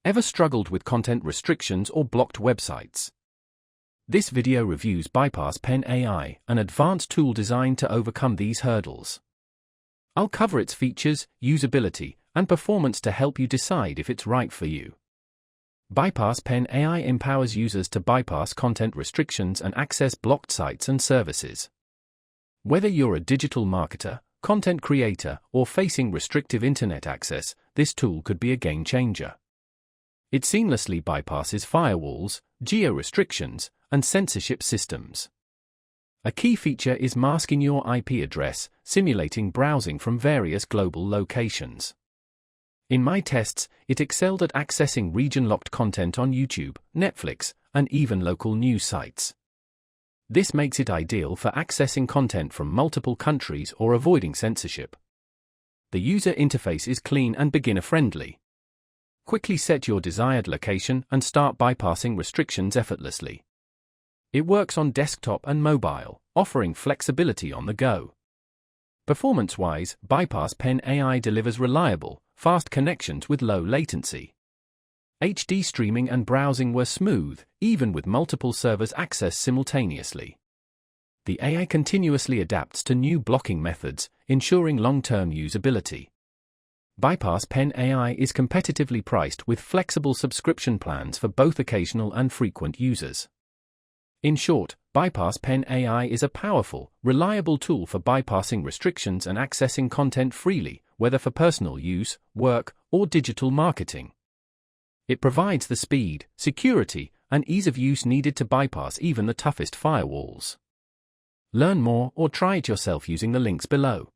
Ever struggled with content restrictions or blocked websites? This video reviews BypassPen AI, an advanced tool designed to overcome these hurdles. I'll cover its features, usability, and performance to help you decide if it's right for you. BypassPen AI empowers users to bypass content restrictions and access blocked sites and services. Whether you're a digital marketer, content creator, or facing restrictive internet access, this tool could be a game changer. It seamlessly bypasses firewalls, geo-restrictions, and censorship systems. A key feature is masking your IP address, simulating browsing from various global locations. In my tests, it excelled at accessing region-locked content on YouTube, Netflix, and even local news sites. This makes it ideal for accessing content from multiple countries or avoiding censorship. The user interface is clean and beginner-friendly. Quickly set your desired location and start bypassing restrictions effortlessly. It works on desktop and mobile, offering flexibility on the go. Performance-wise, BypassPen AI delivers reliable, fast connections with low latency. HD streaming and browsing were smooth, even with multiple servers accessed simultaneously. The AI continuously adapts to new blocking methods, ensuring long-term usability. BypassPen AI is competitively priced with flexible subscription plans for both occasional and frequent users. In short, BypassPen AI is a powerful, reliable tool for bypassing restrictions and accessing content freely, whether for personal use, work, or digital marketing. It provides the speed, security, and ease of use needed to bypass even the toughest firewalls. Learn more or try it yourself using the links below.